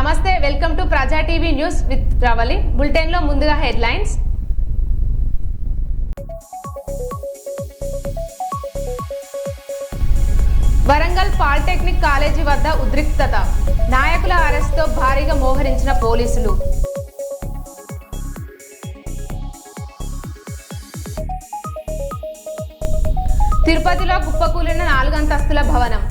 నమస్తే, welcome to ప్రజా TV news with Ravali. Bulletin లో ముందుగా హెడ్లైన్స్. వరంగల్ పాలిటెక్నిక్ కాలేజీ వద్ద ఉద్రిక్తత, నాయకుల అరెస్టుతో భారీగా మోహరించిన పోలీసులు. తిరుపతిలో కుప్పకూలిన 4 అంతస్తుల భవనం.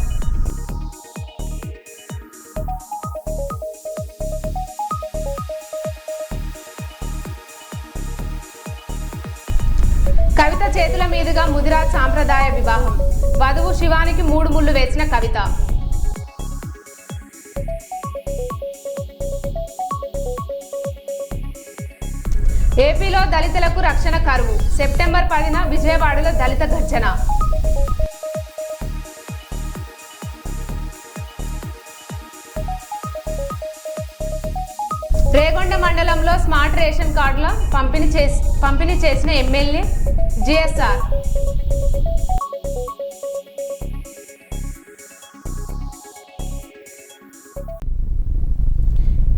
కవిత చేతుల మీదుగా ముదిరాజ్ సాంప్రదాయ వివాహం, వధువు శివానికి 3 ముళ్ళు వేసిన కవిత. ఏపీలో దళితులకు రక్షణ కరువు, సెప్టెంబర్ 10న విజయవాడలో దళిత గర్జన. రేగొండ మండలంలో స్మార్ట్ రేషన్ కార్డుల పంపిణీ చేసిన ఎమ్మెల్యే జిఎస్ఆర్.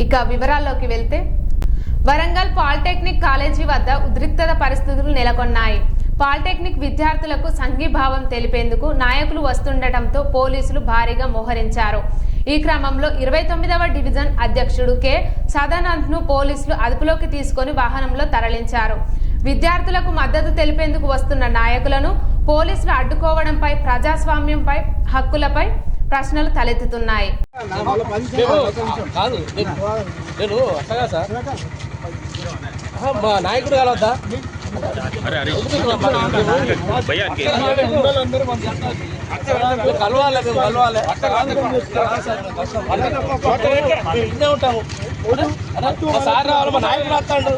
ఇక వివరాల్లోకి వెళ్తే, వరంగల్ పాలిటెక్నిక్ కాలేజీ వద్ద ఉద్రిక్తత పరిస్థితులు నెలకొన్నాయి. పాలిటెక్నిక్ విద్యార్థులకు సంఘీభావం తెలిపేందుకు నాయకులు వస్తుండటంతో పోలీసులు భారీగా మోహరించారు. ఈ క్రమంలో 29వ డివిజన్ అధ్యక్షుడు కె సదానంద్ ను పోలీసులు అదుపులోకి తీసుకొని వాహనంలో తరలించారు. విద్యార్థులకు మద్దతు తెలిపేందుకు వస్తున్న నాయకులను పోలీసులు అడ్డుకోవడంపై, ప్రజాస్వామ్యంపై, హక్కులపై ప్రశ్నలు తలెత్తుతున్నాయి. నాయకుడు కలవద్దా? ఇన్నే ఉంటాము. సార్ రావాలి, మా నాయకుడు వస్తాడు.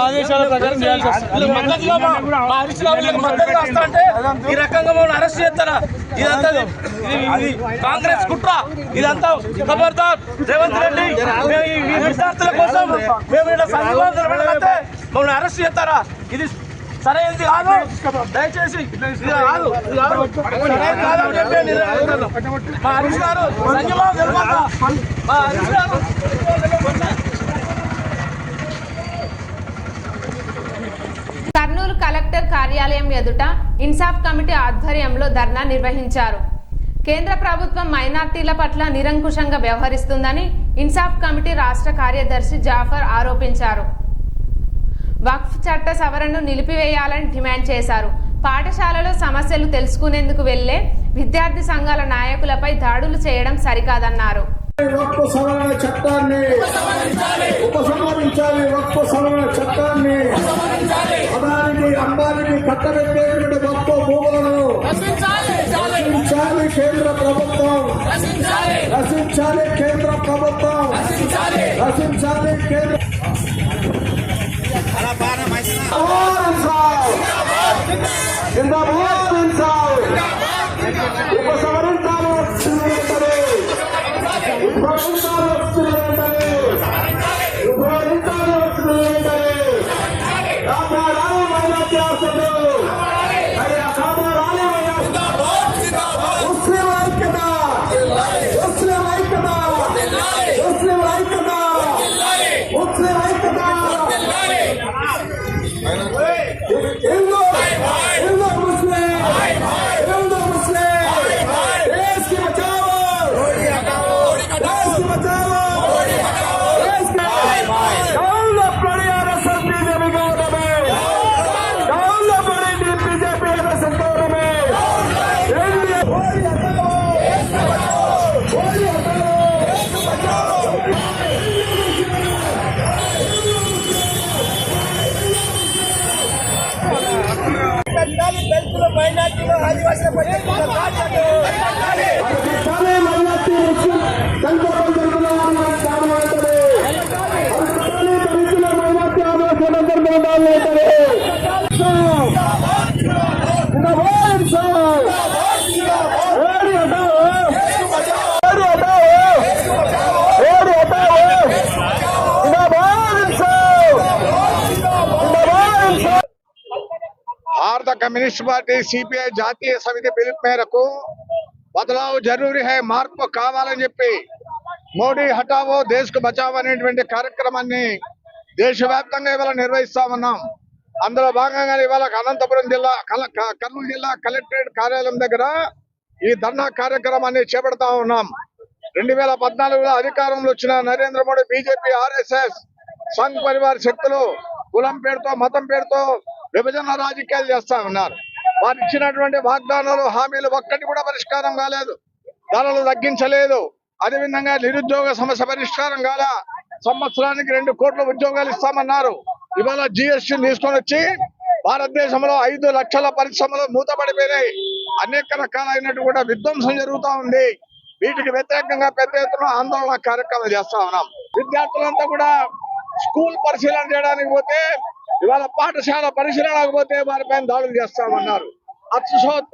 ఆదేశాల ప్రకారం ఈ రకంగా మమ్మల్ని అరెస్ట్ చేస్తారా? ఇదంతా కాంగ్రెస్ కుట్ర, ఇదంతా ఖబర్దార్ రేవంత్ రెడ్డి. ఈ విద్యార్థుల కోసం మేము ఇలా సంఘీభావం పెడితే మమ్మల్ని అరెస్ట్ చేస్తారా? ఇది సరైనది కాదు. దయచేసి మా హరీష్ గారు సంఘీభావం తెలపాలి. మా హరీష్ గారు కర్నూలు కలెక్టర్ కార్యాలయం ఎదుట ఇన్సాఫ్ కమిటీ ఆధ్వర్యంలో ధర్నా నిర్వహించారు. కేంద్ర ప్రభుత్వం మైనార్టీల పట్ల నిరంకుశంగా వ్యవహరిస్తుందని ఇన్సాఫ్ కమిటీ రాష్ట్ర కార్యదర్శి జాఫర్ ఆరోపించారు. వక్ఫ్ చట్ట సవరణను నిలిపివేయాలని డిమాండ్ చేశారు. పాఠశాలలో సమస్యలు తెలుసుకునేందుకు వెళ్లే విద్యార్థి సంఘాల నాయకులపై దాడులు చేయడం సరికాదన్నారు. వక్ఫ్ సవరణ చట్టాన్ని ఉపసంహరించాలి. వక్ఫ్ సవరణ చట్టాన్ని అదానికి అంబానికి కట్టబెట్టేటువంటి వక్ఫ్ భూములను రక్షించాలి కేంద్ర ప్రభుత్వం. రక్షించాలి కేంద్ర ప్రభుత్వం. రక్షించాలి కేంద్ర ఉపసంహరించాలి. మైనార్టీలు ఆదివాసీ कम्युनिस्ट पार्टी सीपीఐ జాతీయ సమితి పిలుపు మేరకు బదలావు జరూరీ హై మార్పు కావాలని చెప్పి మోడీ హటావో దేశ్ కు బచావో అనేటువంటి కార్యక్రమాన్ని దేశవ్యాప్తంగా ఇవాళ నిర్వహిస్తా ఉన్నాం. అందులో భాగంగా ఇవాళ అనంతపురం జిల్లా కర్నూలు జిల్లా కలెక్టరేట్ కార్యాలయం దగ్గర ఈ ధర్నా కార్యక్రమాన్ని చేపడతా ఉన్నాం. 2014లో అధికారంలో వచ్చిన నరేంద్ర మోడీ బీజేపీ ఆర్ఎస్ఎస్ సంఘ్ పరివార్ శక్తులు కులం పేరుతో మతం పేరుతో విభజన రాజకీయాలు చేస్తా ఉన్నారు. వారు ఇచ్చినటువంటి వాగ్దానాలు హామీలు ఒక్కటి కూడా పరిష్కారం కాలేదు. ధరలు తగ్గించలేదు. అదేవిధంగా నిరుద్యోగ సమస్య పరిష్కారం కాల. సంవత్సరానికి 2 కోట్ల ఉద్యోగాలు ఇస్తామన్నారు. ఇవాళ జిఎస్టీ తీసుకొని వచ్చి భారతదేశంలో 5 లక్షల పరిశ్రమలు మూతపడిపోయినాయి. అనేక రకాలైనటువంటి కూడా విధ్వంసం జరుగుతూ ఉంది. వీటికి వ్యతిరేకంగా పెద్ద ఎత్తున ఆందోళన కార్యక్రమం చేస్తా ఉన్నాం. విద్యార్థులంతా కూడా స్కూల్ పరిశీలన చేయడానికి పోతే ఇవాళ పాఠశాల పరిశీలనకు పోతే వారిపైన దాడులు చేస్తామన్నారు.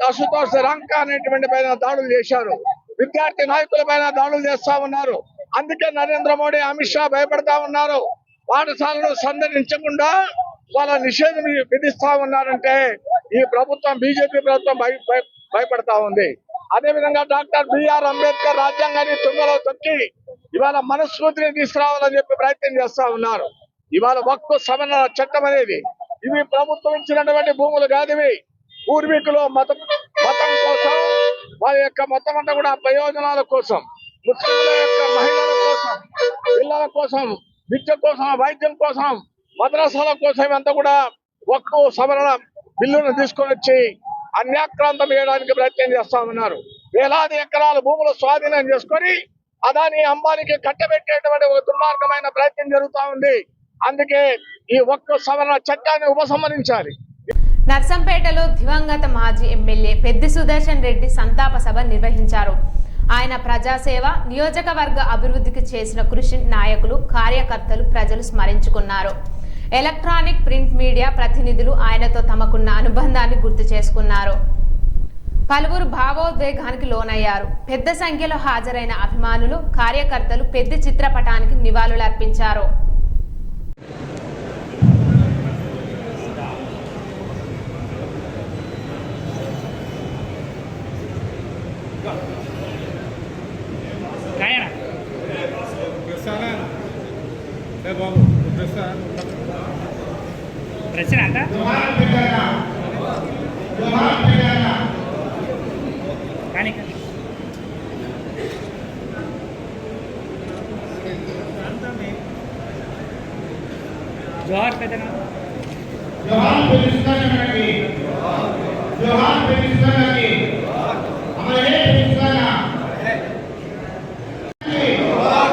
అశుతోష్ రంక అనేటువంటి పైన దాడులు చేశారు. విద్యార్థి నాయకుల పైన దాడులు చేస్తా ఉన్నారు. అందుకే నరేంద్ర మోడీ అమిత్ షా భయపడతా ఉన్నారు. పాఠశాలను సందర్శించకుండా వాళ్ళ నిషేధం విధిస్తా ఉన్నారంటే ఈ ప్రభుత్వం బీజేపీ ప్రభుత్వం భయపడతా ఉంది. అదేవిధంగా డాక్టర్ బిఆర్ అంబేద్కర్ రాజ్యాంగాన్ని తుంగలో తొక్కి ఇవాళ మనస్ఫూర్తిని తీసుకురావాలని చెప్పి ప్రయత్నం చేస్తా ఉన్నారు. ఇవాళ వక్ఫ్ సవరణ చట్టం అనేది ఇవి ప్రభుత్వం ఇచ్చినటువంటి భూములు కాదు. ఇవి పూర్వీకులు మతం కోసం వారి యొక్క మతం అంతా కూడా ప్రయోజనాల కోసం, ముస్లింల యొక్క మహిళల కోసం, పిల్లల కోసం, విద్య కోసం, వైద్యం కోసం, మద్రసాల కోసం ఇవంతా కూడా వక్ఫ్ సవరణ బిల్లును తీసుకొని వచ్చి అన్యాక్రాంతం చేయడానికి ప్రయత్నం చేస్తా ఉన్నారు. వేలాది ఎకరాల భూములు స్వాధీనం చేసుకొని అదాని అంబానీకి కట్టబెట్టేటువంటి ఒక దుర్మార్గమైన ప్రయత్నం జరుగుతూ ఉంది. అందుకే ఈ వక్ఫ్ సవరణ చట్టాన్ని ఉపసంహరించాలి. నర్సంపేటలో దివంగత మాజీ ఎమ్మెల్యే పెద్ది సుదర్శన్ రెడ్డి సంతాప సభ నిర్వహించారు. ఆయన ప్రజాసేవ, నియోజకవర్గ అభివృద్ధికి చేసిన కృషి నాయకులు, కార్యకర్తలు, ప్రజలు స్మరించుకున్నారు. ఎలక్ట్రానిక్, ప్రింట్ మీడియా ప్రతినిధులు ఆయనతో తమకున్న అనుబంధాన్ని గుర్తు చేసుకున్నారు. పలువురు భావోద్వేగానికి లోనయ్యారు. పెద్ద సంఖ్యలో హాజరైన అభిమానులు, కార్యకర్తలు పెద్ద చిత్రపటానికి నివాళులర్పించారు. जोहार पेदना जोहार पेदिस्तान की जोहार पेदिस्तान की हमारे पेदिस्तान जोहार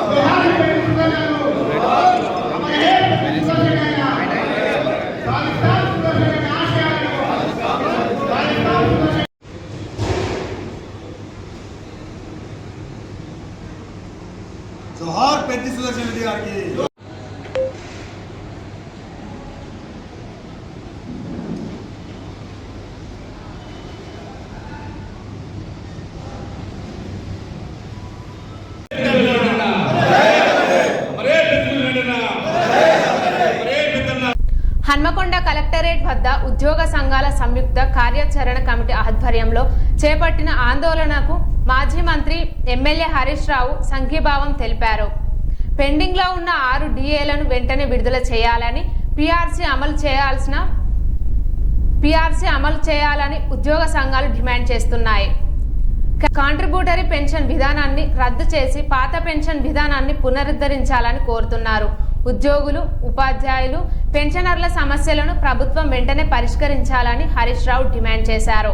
जोहार पेदिस्तान को हमारे पेदिस्तान का पाकिस्तान सुदर्शन का आशा पाकिस्तान जोहार पेद्दी सुदर्शन रेड्डी गाరికి హన్మకొండ కలెక్టరేట్ వద్ద ఉద్యోగ సంఘాల సంయుక్త కార్యాచరణ కమిటీ ఆధ్వర్యంలో చేపట్టిన ఆందోళనకు మాజీ మంత్రి ఎమ్మెల్యే హరీష్ రావు సంఘీభావం తెలిపారు. పెండింగ్ లో ఉన్న 6 డిఏలను వెంటనే విడుదల చేయాలని, పీఆర్సీ అమలు చేయాలని ఉద్యోగ సంఘాలు డిమాండ్ చేస్తున్నాయి. కాంట్రిబ్యూటరీ పెన్షన్ విధానాన్ని రద్దు చేసి పాత పెన్షన్ విధానాన్ని పునరుద్ధరించాలని కోరుతున్నారు. ఉద్యోగులు, ఉపాధ్యాయులు, పెన్షనర్ల సమస్యలను ప్రభుత్వం వెంటనే పరిష్కరించాలని హరీష్ రావు డిమాండ్ చేశారు.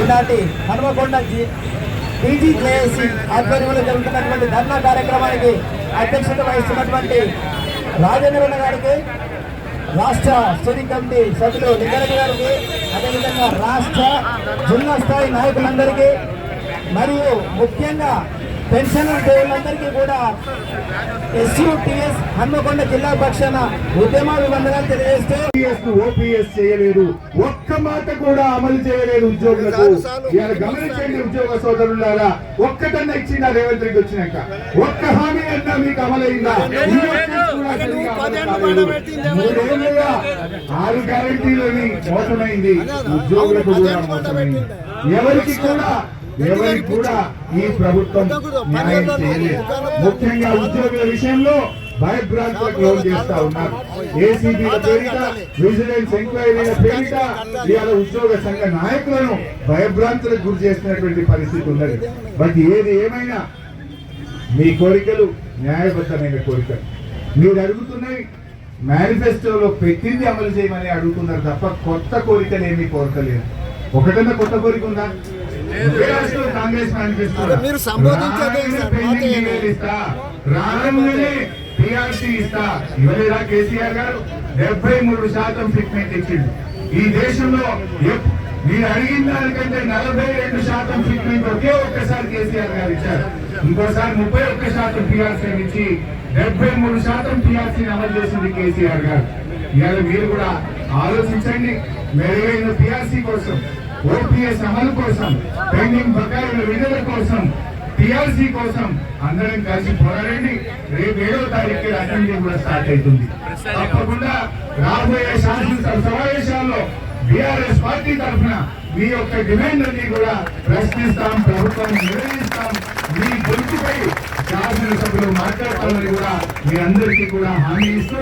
ఈనాటి హన్మకొండ టీజీజేఏసీ ఆధ్వర్యంలో జరుగుతున్నటువంటి ధర్నా కార్యక్రమానికి అధ్యక్షత వహిస్తున్నటువంటి రాజేంద్రన్న గారికి, రాష్ట్ర స్టీరింగ్ కమిటీ సభ్యులు లింగారెడ్డి గారికి, అదేవిధంగా రాష్ట్ర జిల్లా స్థాయి నాయకులందరికీ మరియు ముఖ్యంగా పెన్షనర్ దేవులందరికీ కూడా SUTS హన్మకొండ జిల్లా పక్షాన ఉద్యమాభివందనాలు తెలియజేస్తూ ఓపీఎస్ చేయలేదు, ఒక్క మాట కూడా అమలు చేయలేదు ఉద్యోగులకు. ఇవాళ గమనించండి ఉద్యోగ సోదరులారా, ఒక్కటన్నా ఇచ్చిందా రేవంత్ రెడ్డి వచ్చినాక? ఒక్క హామీ అన్నా మీకు అమలైందా? మూడేళ్లుగా 6 గ్యారెంటీలని మోసమైంది, ఉద్యోగులకు కూడా మోసమైంది. ఎవరికి కూడా ఈ ప్రభుత్వం న్యాయం చేయలేదు. ముఖ్యంగా ఉద్యోగుల విషయంలో భయభ్రాంతులకు లోన్ చేస్తా ఉన్నారు. ఏసీబీల పేరిట, విజిలెన్స్ ఎంక్వైరీల పేరిట ఇవాళ ఉద్యోగ సంఘ నాయకులను భయభ్రాంతులకు గురి చేస్తున్నటువంటి పరిస్థితి ఉన్నది. బట్ ఏది ఏమైనా మీ కోరికలు న్యాయబద్ధమైన కోరికలు. మీరు అడుగుతున్నవి మేనిఫెస్టోలో పెట్టింది అమలు చేయమని అడుగుతున్నారు తప్ప కొత్త కోరికలు ఏమీ కోరకలేదు. ఒకటన్నా కొత్త కోరిక ఉందా? కాంగ్రెస్ మేనిఫెస్టో రాగానే టీఆర్సీ ఇస్తా ఇవ్వలేదా కేసీఆర్ గారు? 73% ఫిట్మెంట్ ఇచ్చింది. ఈ దేశంలో మీరు అడిగిన దానికంటే 42% ఫిట్మెంట్ ఒకే ఒక్కసారి కేసీఆర్ గారు ఇచ్చారు. ఇంకోసారి 31% టీఆర్సీ ఇచ్చి 73% టీఆర్సీని అమలు చేసింది కేసీఆర్ గారు. ఇవాళ మీరు కూడా ఆలోచించండి. మెరుగైన టీఆర్సీ కోసం, ఓపీఎస్ అమలు కోసం, పెండింగ్ బకాయిల విడుదల కోసం, టీఆర్సీ కోసం అందరం కలిసి పోరాడండి. రేపు 7వ తారీఖు అసెంబ్లీ కూడా స్టార్ట్ అవుతుంది. తప్పకుండా రాబోయే శాసనసభ సమావేశాల్లో బీఆర్ఎస్ పార్టీ తరఫున మీ యొక్క డిమాండ్ అన్ని కూడా ప్రశ్నిస్తాం, ప్రభుత్వాన్ని నిర్వహిస్తాం. మీ గొంతుపై శాసనసభలో మాట్లాడతామని కూడా మీ అందరికీ కూడా హామీ ఇస్తూ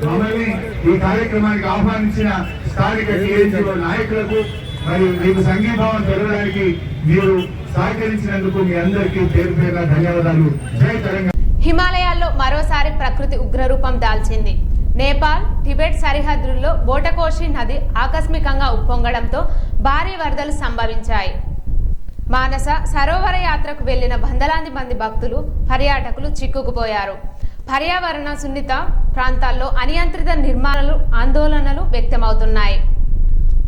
మమ్మల్ని ఈ కార్యక్రమానికి ఆహ్వానించిన స్థానిక టీఎన్జీఓ నాయకులకు మరియు మీకు సంఘీభావం జరగడానికి మీరు సహకరించినందుకు మీ అందరికీ పేరు పేరున ధన్యవాదాలు. జై తెలంగాణ. హిమాలయాల్లో మరోసారి ప్రకృతి ఉగ్రరూపం దాల్చింది. నేపాల్, టిబెట్ సరిహద్దుల్లో బోటకోషి నది ఆకస్మికంగా ఉప్పొంగడంతో భారీ వరదలు సంభవించాయి. మానస సరోవర యాత్రకు వెళ్లిన వందలాది మంది భక్తులు, పర్యాటకులు చిక్కుకుపోయారు. పర్యావరణ సున్నిత ప్రాంతాల్లో అనియంత్రిత నిర్మాణాలు, ఆందోళనలు వ్యక్తమవుతున్నాయి.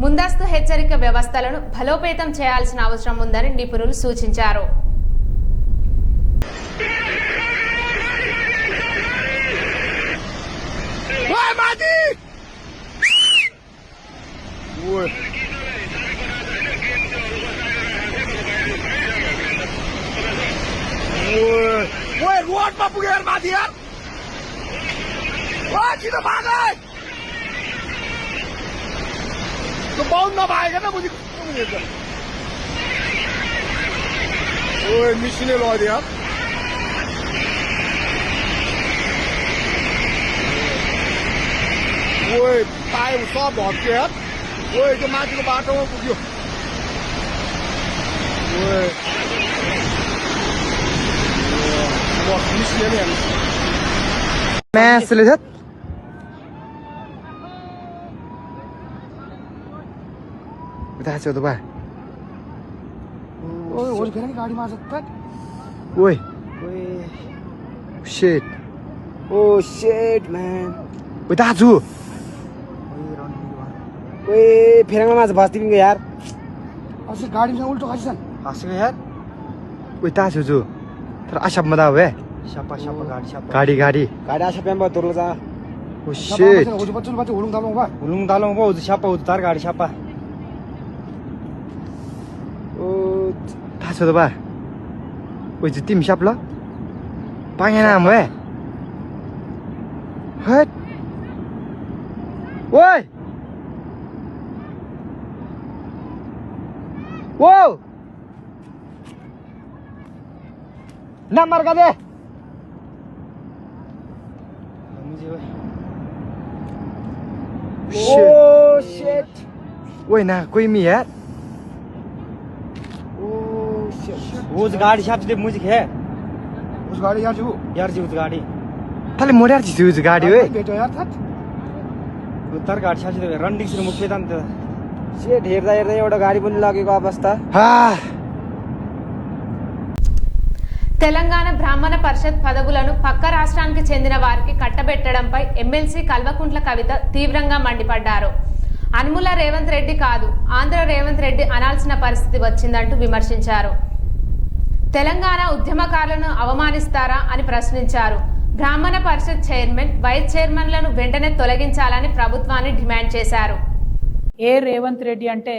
ముందస్తు హెచ్చరిక వ్యవస్థలను బలోపేతం చేయాల్సిన అవసరం ఉందని నిపుణులు సూచించారు. तो बाउंड ना आएगा ना मुझे। ओए मिशने लो दिया। ओए पाए उसका बहुत के यार। ओए जो मार के बात हो कुछ। ओए वो मिशने नहीं है। मैं सलेजत बता चो तो बा ओए वो घर की गाड़ी मार सकता है। ओए शिट Oh shit man. बता चो ओए फेरंगा माझं भास्ती बिंग यार. ऐसे गाड़ी में उल्टो खाली सन। हसगे यार बता चो जो तर अशा मदा वे शापा गाडी शापा. गाडी गाडी अशा पेंबा तुरला जा. ओ शिट वो जो बच्चों बच्चे उड़ूंग डालो बा। उलुंग दालो को शापा उतार गाडी शापा. ओ तासो तो बा ओइ जो टीम शाप ल पांगे नाम वे हट ओए वो नंबर का दे Oh shit. ओए ना कोई मी यार Oh shit. वो गाडी शाप से म्यूजिक है. उस गाड़ी यार जो यार जी उस गाडी. थाले मोड्यार जिसु उस गाडी ओए बेटो यार था। उतार गाडी शाप से रनिंग से मुख्य तान त. shit हेर्दा एउटा गाडी पनि लागेको अवस्था. हा తెలంగాణ బ్రాహ్మణ పరిషత్ పదవులను పక్క రాష్ట్రానికి చెందిన వారికి కట్టబెట్టడంపై ఎమ్మెల్సీ కల్వకుంట్ల కవిత తీవ్రంగా మండిపడ్డారు. అనుముల రేవంత్ రెడ్డి కాదు, ఆంధ్ర రేవంత్ రెడ్డి అనాల్సిన పరిస్థితి వచ్చిందంటూ విమర్శించారు. తెలంగాణ ఉద్యమకారులను అవమానిస్తారా అని ప్రశ్నించారు. బ్రాహ్మణ పరిషత్ చైర్మన్, వైస్ చైర్మన్లను వెంటనే తొలగించాలని ప్రభుత్వాన్ని డిమాండ్ చేశారు. రేవంత్ రెడ్డి అంటే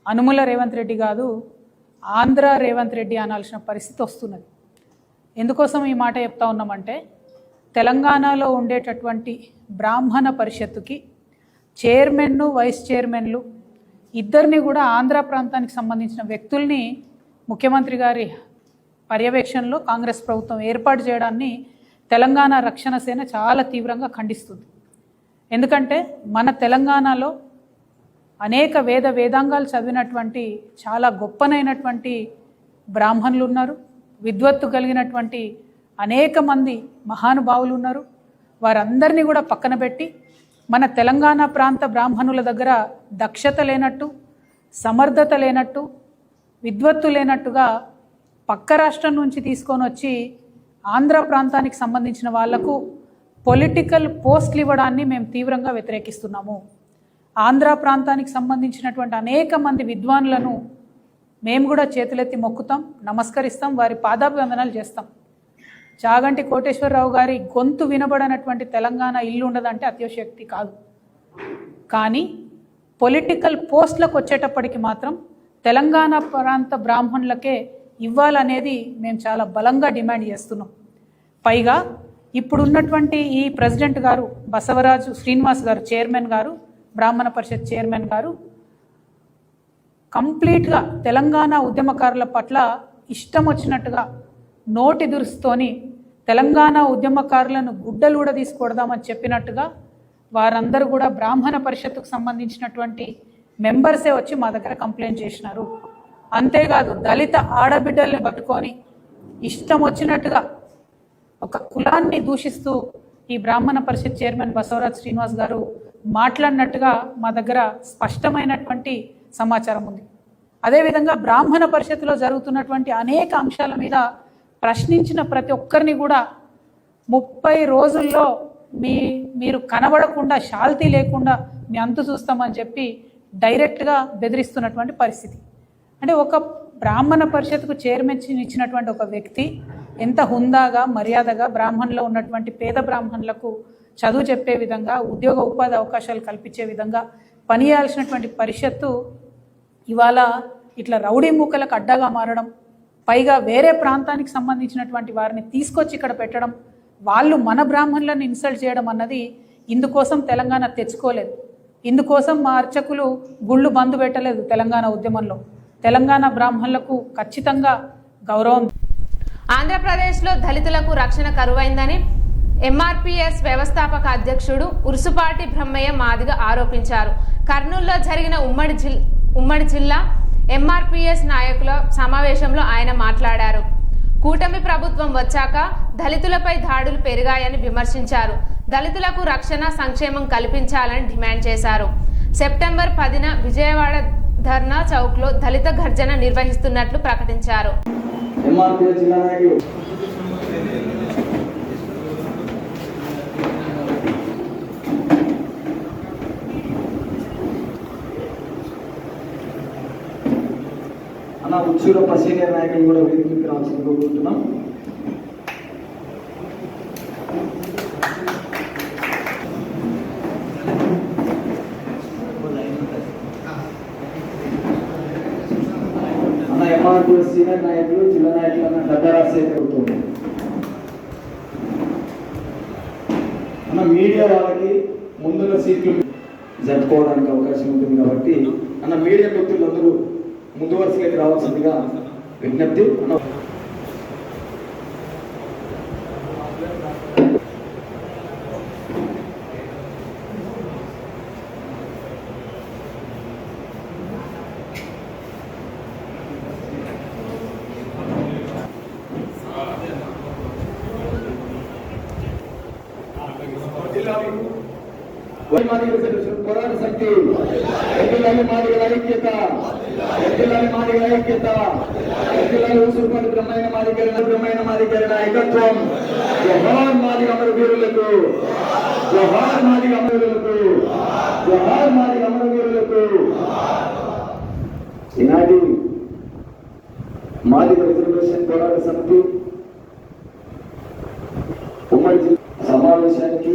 అనుముల రేవంత్ రెడ్డి కాదు, ఆంధ్ర రేవంత్ రెడ్డి అనాల్సిన పరిస్థితి వస్తున్నది. ఎందుకోసం ఈ మాట చెప్తా ఉన్నామంటే, తెలంగాణలో ఉండేటటువంటి బ్రాహ్మణ పరిషత్తుకి చైర్మన్ను, వైస్ చైర్మన్లు ఇద్దరిని కూడా ఆంధ్ర ప్రాంతానికి సంబంధించిన వ్యక్తుల్ని ముఖ్యమంత్రి గారి పర్యవేక్షణలో కాంగ్రెస్ ప్రభుత్వం ఏర్పాటు చేయడాన్ని తెలంగాణ రక్షణ సేన చాలా తీవ్రంగా ఖండిస్తుంది. ఎందుకంటే మన తెలంగాణలో అనేక వేదాంగాలు చదివినటువంటి చాలా గొప్పనైనటువంటి బ్రాహ్మణులు ఉన్నారు, విద్వత్తు కలిగినటువంటి అనేక మంది మహానుభావులు ఉన్నారు. వారందరినీ కూడా పక్కన పెట్టి మన తెలంగాణ ప్రాంత బ్రాహ్మణుల దగ్గర దక్షత లేనట్టు, సమర్థత లేనట్టు, విద్వత్తు లేనట్టుగా పక్క రాష్ట్రం నుంచి తీసుకొని వచ్చి ఆంధ్ర ప్రాంతానికి సంబంధించిన వాళ్లకు పొలిటికల్ పోస్టులు ఇవ్వడాన్ని మేము తీవ్రంగా వ్యతిరేకిస్తున్నాము. ఆంధ్ర ప్రాంతానికి సంబంధించినటువంటి అనేక మంది విద్వాన్లను మేము కూడా చేతులెత్తి మొక్కుతాం, నమస్కరిస్తాం, వారి పాదాభివందనాలు చేస్తాం. చాగంటి కోటేశ్వరరావు గారి గొంతు వినబడనటువంటి తెలంగాణ ఇల్లు ఉండదంటే అత్యోశక్తి కాదు. కానీ పొలిటికల్ పోస్టులకు వచ్చేటప్పటికి మాత్రం తెలంగాణ ప్రాంత బ్రాహ్మణులకే ఇవ్వాలనేది మేము చాలా బలంగా డిమాండ్ చేస్తున్నాం. పైగా ఇప్పుడున్నటువంటి ఈ ప్రెసిడెంట్ గారు బసవరాజు శ్రీనివాస్ గారు, చైర్మన్ గారు, బ్రాహ్మణ పరిషత్ చైర్మన్ గారు కంప్లీట్గా తెలంగాణ ఉద్యమకారుల పట్ల ఇష్టం వచ్చినట్టుగా నోటి దురుస్తోని తెలంగాణ ఉద్యమకారులను గుడ్డలు కూడా తీసుకొడదామని చెప్పినట్టుగా వారందరూ కూడా బ్రాహ్మణ పరిషత్తుకు సంబంధించినటువంటి మెంబర్సే వచ్చి మా దగ్గర కంప్లైంట్ చేసినారు. అంతేకాదు దళిత ఆడబిడ్డల్ని పట్టుకొని ఇష్టం వచ్చినట్టుగా ఒక కులాన్ని దూషిస్తూ ఈ బ్రాహ్మణ పరిషత్ చైర్మన్ బసవరాజ్ శ్రీనివాస్ గారు మాట్లాడినట్టుగా మా దగ్గర స్పష్టమైనటువంటి సమాచారం ఉంది. అదేవిధంగా బ్రాహ్మణ పరిషత్తులో జరుగుతున్నటువంటి అనేక అంశాల మీద ప్రశ్నించిన ప్రతి ఒక్కరిని కూడా 30 రోజుల్లో మీరు కనబడకుండా, శాల్తీ లేకుండా మీ అంతు చూస్తామని చెప్పి డైరెక్ట్గా బెదిరిస్తున్నటువంటి పరిస్థితి. అంటే ఒక బ్రాహ్మణ పరిషత్కు చైర్మన్ ఇచ్చినటువంటి ఒక వ్యక్తి ఎంత హుందాగా, మర్యాదగా బ్రాహ్మణులో ఉన్నటువంటి పేద బ్రాహ్మణులకు చదువు చెప్పే విధంగా, ఉద్యోగ ఉపాధి అవకాశాలు కల్పించే విధంగా పనిచేయాల్సినటువంటి పరిషత్తు ఇవాళ ఇట్లా రౌడీ మూకలకు అడ్డగా మారడం, పైగా వేరే ప్రాంతానికి సంబంధించినటువంటి వారిని తీసుకొచ్చి ఇక్కడ పెట్టడం, వాళ్ళు మన బ్రాహ్మణులను ఇన్సల్ట్ చేయడం అన్నది ఇందుకోసం తెలంగాణ తెచ్చుకోలేదు. ఇందుకోసం మా అర్చకులు గుళ్ళు బంద్ పెట్టలేదు. తెలంగాణ ఉద్యమంలో తెలంగాణ బ్రాహ్మణులకు ఖచ్చితంగా గౌరవం. ఆంధ్రప్రదేశ్లో దళితులకు రక్షణ కరువైందని ఎంఆర్పీఎస్ వ్యవస్థాపక అధ్యక్షుడు ఉరుసుపాటి బ్రహ్మయ్య మాదిగ ఆరోపించారు. కర్నూలులో జరిగిన ఉమ్మడి జిల్లా ఎంఆర్పీఎస్ నాయకుల సమావేశంలో ఆయన మాట్లాడారు. కూటమి ప్రభుత్వం వచ్చాక దళితులపై దాడులు పెరిగాయని విమర్శించారు. దళితులకు రక్షణ, సంక్షేమం కల్పించాలని డిమాండ్ చేశారు. సెప్టెంబర్ 10న విజయవాడ ధర్నా చౌక్లో దళిత గర్జన నిర్వహిస్తున్నట్లు ప్రకటించారు. అన్న ఉచ్చూరప్ప సీనియర్ నాయకులు కూడా వేదికకి రావాల్సింది కోరుకుంటున్నాం. అన్న ఎంఆర్పీఎస్ సీనియర్ నాయకులు, జిల్లా నాయకులు అన్న గద్దరాశి అవుతుంది. అన్న మీడియా వాళ్ళకి ముందున్న సీట్లు జరుపుకోవడానికి అవకాశం ఉంటుంది కాబట్టి అన్న మీడియా వ్యక్తులందరూ ముందు వరుసలోకి రావాల్సిందిగా విజ్ఞప్తి. పోరాట శక్తి ఎద్దులని మాదిగల ఐక్యత, ఎద్దులని మాదిగల ఐక్యత, ఎద్దులని ఊసుకొని బ్రహ్మైన మాదిగల నాయకత్వం. జోహార్ మాదిగ అమర వీరులకు, జోహార్ మాదిగ అమర వీరులకు, జోహార్ మాదిగ అమర వీరులకు. ఈనాటి మాదిగ రిజర్వేషన్ పోరాట సమితి ఉమ్మడి సమావేశానికి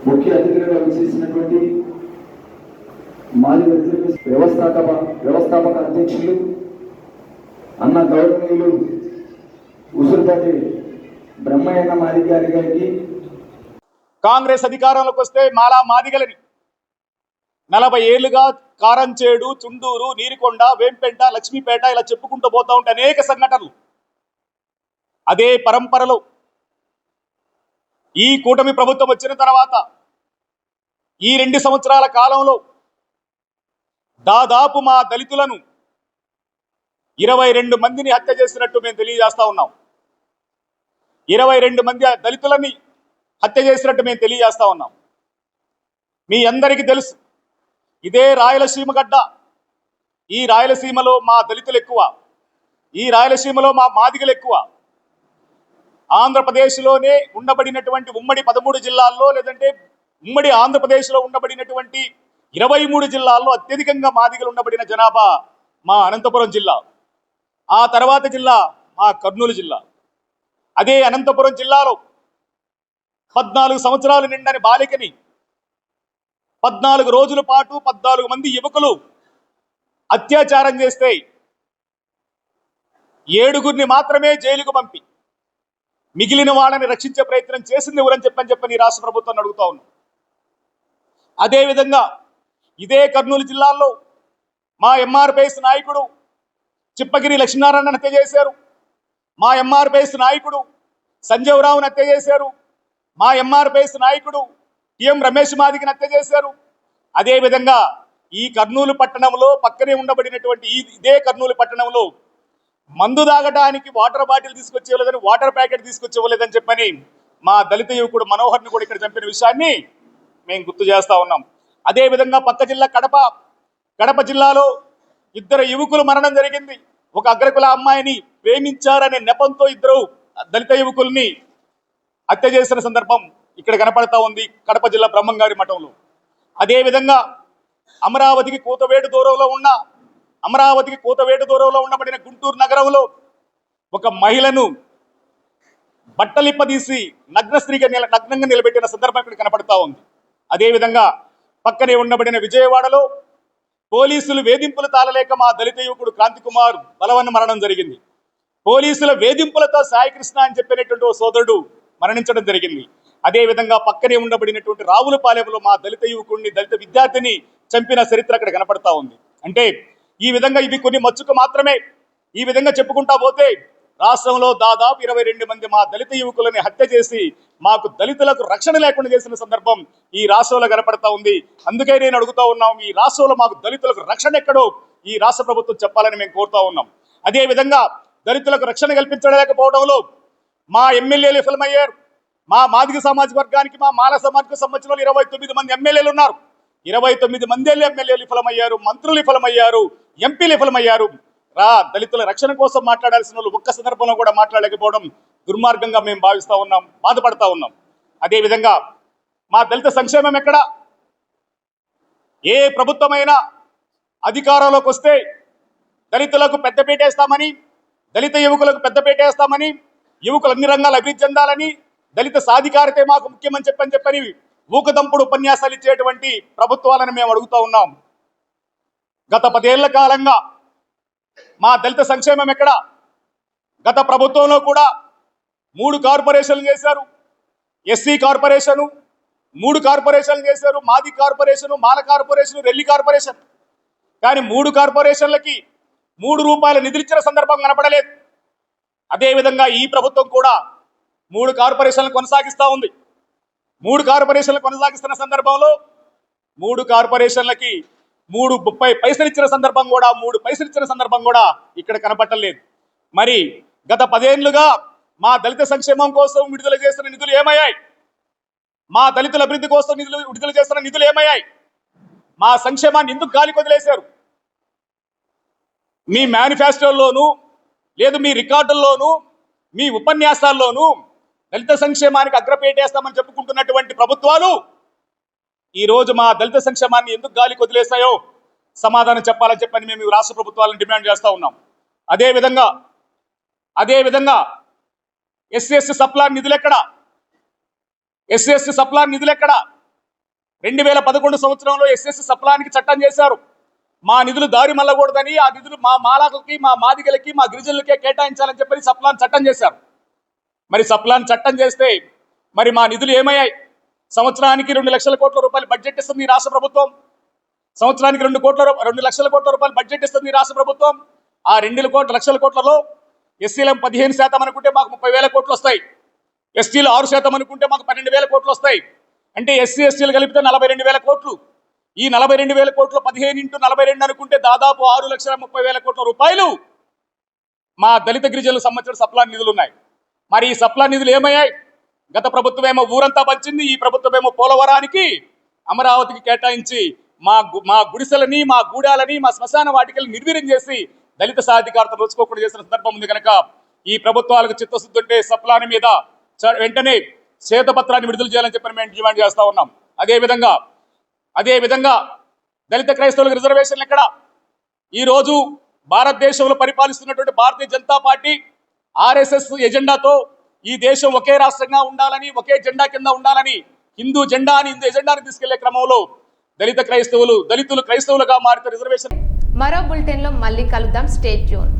ముఖ్య అతిథిగా చేసినటువంటి మాజీ వ్యవస్థాపక అధ్యక్షులు అన్న గౌరవనీయులు ఉసురుపాటి బ్రహ్మయ్య మాదిగ గారికి, కాంగ్రెస్ అధికారంలోకి వస్తే మాలా మాదిగలని 40 ఏళ్లుగా కారంచేడు, చుండూరు, నీరుకొండ, వేంపేట, లక్ష్మీపేట ఇలా చెప్పుకుంటూ పోతా ఉంటే అనేక సంఘటనలు. అదే పరంపరలో ఈ కూటమి ప్రభుత్వం వచ్చిన తర్వాత ఈ 2 సంవత్సరాల కాలంలో దాదాపు మా దళితులను 22 మందిని హత్య చేసినట్టు మేము తెలియజేస్తా ఉన్నాం. 22 మంది దళితులని హత్య చేసినట్టు మేము తెలియజేస్తా ఉన్నాం. మీ అందరికీ తెలుసు, ఇదే రాయలసీమ గడ్డ. ఈ రాయలసీమలో మా దళితులు ఎక్కువ, ఈ రాయలసీమలో మా మాదిగలు ఎక్కువ. ఆంధ్రప్రదేశ్లోనే ఉండబడినటువంటి ఉమ్మడి 13 జిల్లాల్లో, లేదంటే ఉమ్మడి ఆంధ్రప్రదేశ్లో ఉండబడినటువంటి 23 జిల్లాల్లో అత్యధికంగా మాదిగలు ఉండబడిన జనాభా మా అనంతపురం జిల్లా. ఆ తర్వాత జిల్లా మా కర్నూలు జిల్లా. అదే అనంతపురం జిల్లాలో 14 సంవత్సరాలు నిండని బాలికని 14 రోజుల పాటు 14 మంది యువకులు అత్యాచారం చేస్తే 7గురిని మాత్రమే జైలుకు పంపి మిగిలిన వాళ్ళని రక్షించే ప్రయత్నం చేసింది ఎవరని చెప్పని రాష్ట్ర ప్రభుత్వాన్ని అడుగుతా ఉన్నాం. అదేవిధంగా ఇదే కర్నూలు జిల్లాలో మా ఎంఆర్పిఎస్ నాయకుడు చిప్పగిరి లక్ష్మీనారాయణ హత్య చేశారు. మా ఎంఆర్పిఎస్ నాయకుడు సంజీవరావుని హత్య చేశారు. మా ఎంఆర్పిఎస్ నాయకుడు టిఎం రమేష్ మాదిగని హత్య చేశారు. అదేవిధంగా ఈ కర్నూలు పట్టణంలో పక్కనే ఉండబడినటువంటి ఇదే కర్నూలు పట్టణంలో మందు తాగడానికి వాటర్ బాటిల్ తీసుకొచ్చేవలేదని, వాటర్ ప్యాకెట్ తీసుకొచ్చేవలేదని చెప్పని మా దళిత యువకుడు మనోహర్ని కూడా ఇక్కడ చంపిన విషయాన్ని మేము గుర్తు చేస్తా ఉన్నాం. అదేవిధంగా పక్క జిల్లా కడప జిల్లాలో 2 యువకులు మరణం జరిగింది. ఒక అగ్రకుల అమ్మాయిని ప్రేమించారనే నెపంతో 2 దళిత యువకుల్ని హత్య చేసిన సందర్భం ఇక్కడ కనపడతా ఉంది కడప జిల్లా బ్రహ్మంగారి మఠంలో. అదేవిధంగా అమరావతికి కూతవేటు దూరంలో ఉండబడిన గుంటూరు నగరంలో ఒక మహిళను బట్టలిప్పదీసి నగ్నంగా నిలబెట్టిన సందర్భం ఇక్కడ కనపడతా ఉంది. అదేవిధంగా పక్కనే ఉండబడిన విజయవాడలో పోలీసులు వేధింపులు తాళలేక మా దళిత యువకుడు క్రాంతి కుమార్ బలవన్న మరణం జరిగింది. పోలీసుల వేధింపులతో సాయికృష్ణ అని చెప్పినటువంటి ఓ సోదరుడు మరణించడం జరిగింది. అదేవిధంగా పక్కనే ఉండబడినటువంటి రావులపాలెంలో మా దళిత యువకుడిని, దళిత విద్యార్థిని చంపిన చరిత్ర అక్కడ కనపడతా ఉంది. అంటే ఈ విధంగా ఇవి కొన్ని మచ్చుకు మాత్రమే. ఈ విధంగా చెప్పుకుంటా పోతే రాష్ట్రంలో దాదాపు 22 మంది మా దళిత యువకులని హత్య చేసి మాకు దళితులకు రక్షణ లేకుండా చేసిన సందర్భం ఈ రాష్ట్రంలో కనపడతా ఉంది. అందుకే నేను అడుగుతా ఉన్నాం, ఈ రాష్ట్రంలో మాకు దళితులకు రక్షణ ఎక్కడో ఈ రాష్ట్ర ప్రభుత్వం చెప్పాలని మేము కోరుతా ఉన్నాం. అదేవిధంగా దళితులకు రక్షణ కల్పించలేకపోవడంలో మా ఎమ్మెల్యేలు విఫలమయ్యారు. మా మాదిగ సామాజిక వర్గానికి, మా మాల సమాజకు సంబంధించిన 29 మంది ఎమ్మెల్యేలు ఉన్నారు. 29 మంది ఎమ్మెల్యేలు విఫలమయ్యారు, మంత్రులు విఫలమయ్యారు, ఎంపీలు విఫలమయ్యారు. దళితుల రక్షణ కోసం మాట్లాడాల్సిన వాళ్ళు ఒక్క సందర్భంలో కూడా మాట్లాడలేకపోవడం దుర్మార్గంగా మేము భావిస్తా ఉన్నాం, బాధపడతా ఉన్నాం. అదేవిధంగా మా దళిత సంక్షేమం ఎక్కడ? ఏ ప్రభుత్వమైనా అధికారంలోకి వస్తే దళితులకు పెద్దపీట వేస్తామని, దళిత యువకులకు పెద్దపీట వేస్తామని, యువకులు అన్ని రంగాలు అభివృద్ధి చెందాలని, దళిత సాధికారతే మాకు ముఖ్యమని చెప్పని ఊకదంపుడు ఉపన్యాసాలు ఇచ్చేటువంటి ప్రభుత్వాలను మేము అడుగుతా ఉన్నాం. గత 10 ఏళ్ల కాలంగా మా దళిత సంక్షేమం ఎక్కడ? గత ప్రభుత్వంలో కూడా 3 కార్పొరేషన్లు చేశారు. ఎస్సీ కార్పొరేషను 3 కార్పొరేషన్లు చేశారు. మాది కార్పొరేషను, మాల కార్పొరేషను, రెల్లి కార్పొరేషన్. కానీ 3 కార్పొరేషన్లకి 3 రూపాయల నిధులు ఇచ్చిన సందర్భం కనపడలేదు. అదేవిధంగా ఈ ప్రభుత్వం కూడా 3 కార్పొరేషన్లు కొనసాగిస్తూ ఉంది. 3 కార్పొరేషన్లు కొనసాగిస్తున్న సందర్భంలో 3 కార్పొరేషన్లకి 3.30 పైసలు ఇచ్చిన సందర్భం కూడా, 3 పైసలు ఇచ్చిన సందర్భం కూడా ఇక్కడ కనపట్టలేదు. మరి గత 10 ఏళ్లుగా మా దళిత సంక్షేమం కోసం విడుదల చేసిన నిధులు ఏమయ్యాయి? మా దళితుల అభివృద్ధి కోసం విడుదల చేసిన నిధులు ఏమయ్యాయి? మా సంక్షేమాన్ని ఎందుకు గాలి కొదిలేశారు? మీ మేనిఫెస్టోల్లోనూ, లేదు మీ రికార్డుల్లోనూ, మీ ఉపన్యాసాల్లోనూ దళిత సంక్షేమానికి అగ్రపేటేస్తామని చెప్పుకుంటున్నటువంటి ప్రభుత్వాలు ఈ రోజు మా దళిత సంక్షేమాన్ని ఎందుకు గాలి కొదిలేస్తాయో సమాధానం చెప్పాలని చెప్పని మేము రాష్ట్ర ప్రభుత్వాలను డిమాండ్ చేస్తా ఉన్నాం. అదేవిధంగా అదేవిధంగా ఎస్సీ సప్లాన్ నిధులు ఎక్కడ? ఎస్సీ సప్లాన్ నిధులు ఎక్కడ? 2011 సంవత్సరంలో ఎస్సీ సప్లాన్కి చట్టం చేశారు. మా నిధులు దారి మళ్ళకూడదని, ఆ నిధులు మా మాలకులకి, మా మాదిగలకి, మా గిరిజనులకే కేటాయించాలని చెప్పి సప్లాన్ చట్టం చేశారు. మరి సప్లాన్ చట్టం చేస్తే మరి మా నిధులు ఏమయ్యాయి? సంవత్సరానికి 2 లక్షల కోట్ల రూపాయలు బడ్జెట్ ఇస్తుంది ఈ రాష్ట్ర ప్రభుత్వం. సంవత్సరానికి 2 లక్షల కోట్ల రూపాయలు బడ్జెట్ ఇస్తుంది ఈ రాష్ట్ర ప్రభుత్వం. ఆ 2 లక్షల కోట్లలో ఎస్సీలం 15% అనుకుంటే మాకు 30,000 కోట్లు వస్తాయి. ఎస్టీలు 6% అనుకుంటే మాకు 12,000 కోట్లు వస్తాయి. అంటే ఎస్సీ ఎస్టీలు కలిపితే 42,000 కోట్లు. ఈ 42,000 కోట్లు 15 × 42 అనుకుంటే దాదాపు 6,30,000 కోట్ల రూపాయలు మా దళిత గిరిజనులకు సంబంధించిన సప్లాన్ నిధులు ఉన్నాయి. మరి ఈ సప్లాన్ నిధులు ఏమయ్యాయి? గత ప్రభుత్వం ఏమో ఊరంతా పంచింది, ఈ ప్రభుత్వం ఏమో పోలవరానికి, అమరావతికి కేటాయించి మా గుడిసెలని, మా గూడాలని, మా శ్మశాన వాటికల్ని నిర్వీర్యం చేసి దళిత సాధికారత రోజుకోకుండా చేసిన సందర్భం ఉంది. కనుక ఈ ప్రభుత్వాలకు చిత్తశుద్ధి ఉంటే సప్లాన్ మీద వెంటనే శ్వేతపత్రాన్ని విడుదల చేయాలని చెప్పి మేము డిమాండ్ చేస్తా ఉన్నాం. అదేవిధంగా దళిత క్రైస్తవులకు రిజర్వేషన్లు ఎక్కడ? ఈరోజు భారతదేశంలో పరిపాలిస్తున్నటువంటి భారతీయ జనతా పార్టీ RSS ఎజెండాతో ఈ దేశం ఒకే రాష్ట్రంగా ఉండాలని, ఒకే జెండా కింద ఉండాలని, హిందూ జెండా అని హిందూ ఎజెండాని తీసుకెళ్లే క్రమంలో దళితులు క్రైస్తవులుగా మారితే రిజర్వేషన్. మరో బులెటిన్ లో మళ్ళీ కలుద్దాం. Stay tune.